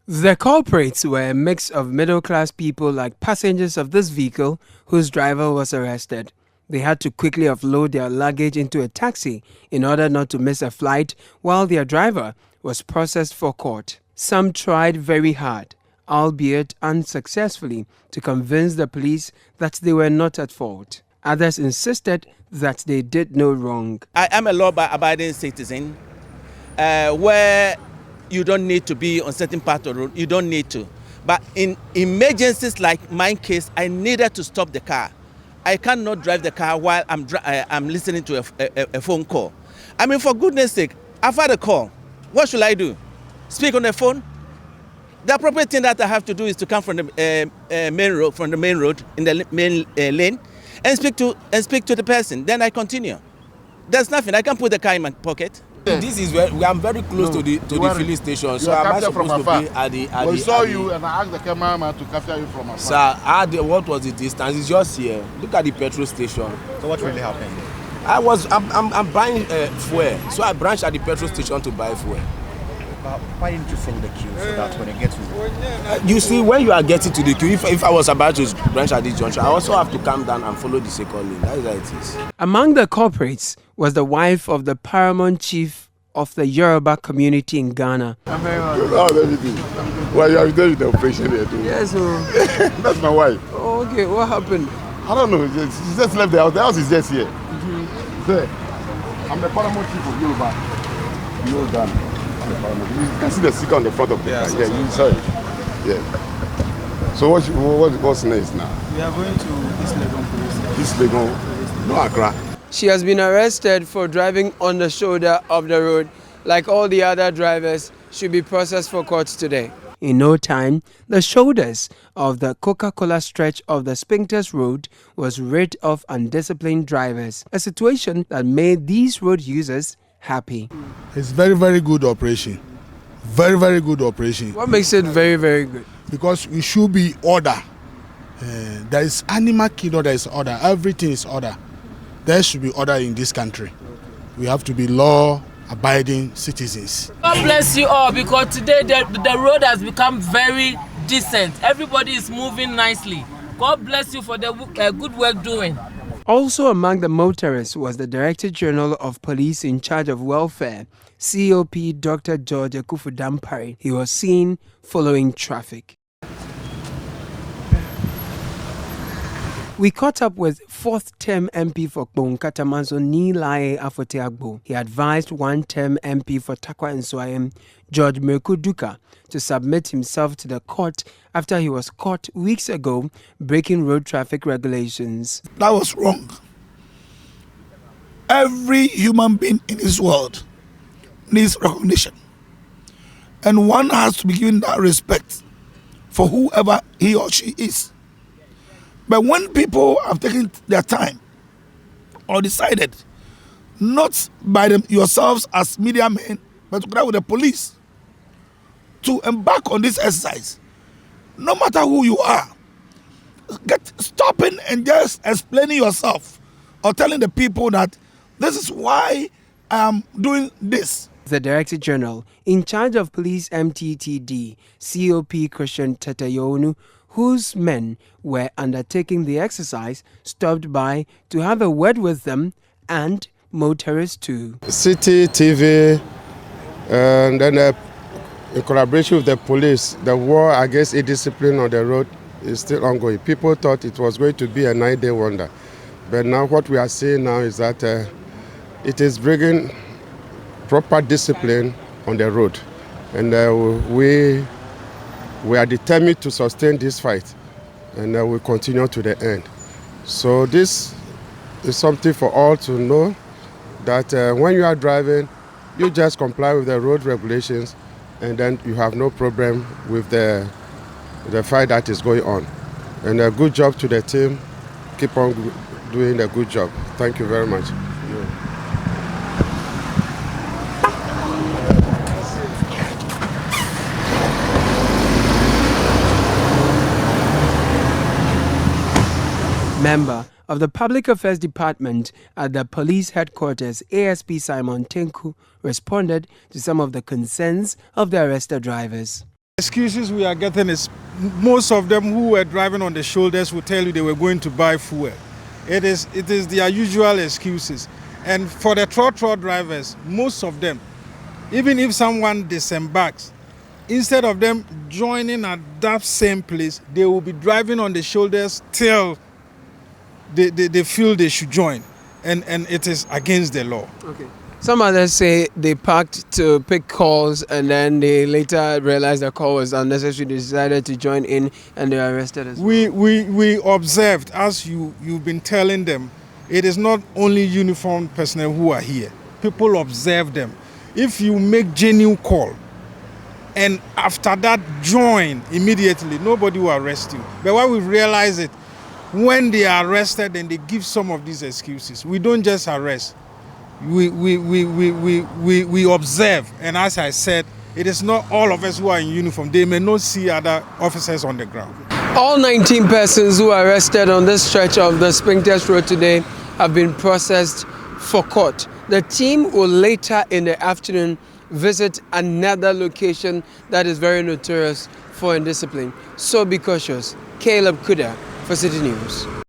The culprits were a mix of middle-class people like passengers of this vehicle whose driver was arrested. They had to quickly offload their luggage into a taxi in order not to miss a flight while their driver was processed for court. Some tried very hard, albeit unsuccessfully, to convince the police that they were not at fault. Others insisted that they did no wrong. I am a law-abiding citizen where you don't need to be on certain part of the road. You don't need to. But in emergencies like my case, I needed to stop the car. I cannot drive the car while I'm listening to a phone call. I mean, for goodness sake, I've had a call. What should I do? Speak on the phone? The appropriate thing that I have to do is to come from the main road, in the main lane, and speak to the person. Then I continue. There's nothing. I can put the car in my pocket. This is where I'm very close to the filling station, so am I supposed to be at the? We saw you and I asked the cameraman to capture you from Sir, afar. what was the distance? It's just here. Look at the petrol station. So what really happened? I'm buying fuel, so I branched at the petrol station to buy fuel. But why didn't you follow the queue so that when it gets to you see, when you are getting to the queue, if I was about to branch at this junction, I also have to come down and follow the second lane. That is how it is. Among the culprits was the wife of the paramount chief of the Yoruba community in Ghana. How's everything? Well, you are there with the operation here too. Yes, That's my wife. Oh, okay, what happened? I don't know. She just left the house. The house is just here. There. I'm the paramount chief of Yoruba. Ghana. You can see the sticker on the front of the car. Yeah, you saw it. Yeah. So what's next now? We are going to East Legon police. East Legon, no Accra. She has been arrested for driving on the shoulder of the road. Like all the other drivers, should be processed for court today. In no time, the shoulders of the Coca-Cola stretch of the Spinkters Road was rid of undisciplined drivers, a situation that made these road users happy. It's very, very good operation. Very, very good operation. What makes it very, very good? Because we should be order. There is animal kingdom, there is order. Everything is order. There should be order in this country. We have to be law-abiding citizens. God bless you all, because today the road has become very decent. Everybody is moving nicely. God bless you for the good work doing. Also among the motorists was the Director General of Police in charge of welfare, COP Dr. George Akuffo Dampare. He was seen following traffic. We caught up with fourth-term MP for Katamanso Nilaye Afoteagbo. He advised one-term MP for Takwa Nsoayem, George Merkuduka, to submit himself to the court after he was caught weeks ago breaking road traffic regulations. That was wrong. Every human being in this world needs recognition. And one has to be given that respect for whoever he or she is. But when people have taken their time or decided, not by yourselves as media men, but together with the police, to embark on this exercise, no matter who you are, stopping and just explaining yourself or telling the people that this is why I am doing this. The Director General in charge of Police MTTD, COP Christian Tetayonu, whose men were undertaking the exercise, stopped by to have a word with them and motorists too. Citi TV, and then in collaboration with the police, the war against indiscipline on the road is still ongoing. People thought it was going to be a 9-day wonder, but now what we are seeing now is that it is bringing proper discipline on the road, and we are determined to sustain this fight, and we'll continue to the end. So this is something for all to know, that when you are driving, you just comply with the road regulations, and then you have no problem with the fight that is going on. And a good job to the team. Keep on doing a good job. Thank you very much. Member of the Public Affairs Department at the police headquarters, ASP Simon Tenku, responded to some of the concerns of the arrested drivers. excuses we are getting is most of them who were driving on the shoulders will tell you they were going to buy fuel. It is their usual excuses. And for the trotro drivers, most of them, even if someone disembarks, instead of them joining at that same place, they will be driving on the shoulders till they feel they should join. And it is against the law. Okay. Some others say they parked to pick calls and then they later realized the call was unnecessary. They decided to join in and they were arrested as well. We observed, as you've been telling them, it is not only uniformed personnel who are here. People observe them. If you make genuine call and after that join immediately, nobody will arrest you. But what we've realized is when they are arrested, then they give some of these excuses. We don't just arrest. We observe, and as I said, it is not all of us who are in uniform. They may not see other officers on the ground. All 19 persons who were arrested on this stretch of the Springtest Road today have been processed for court. The team will later in the afternoon visit another location that is very notorious for indiscipline. So be cautious. Caleb Kuda for Citi News.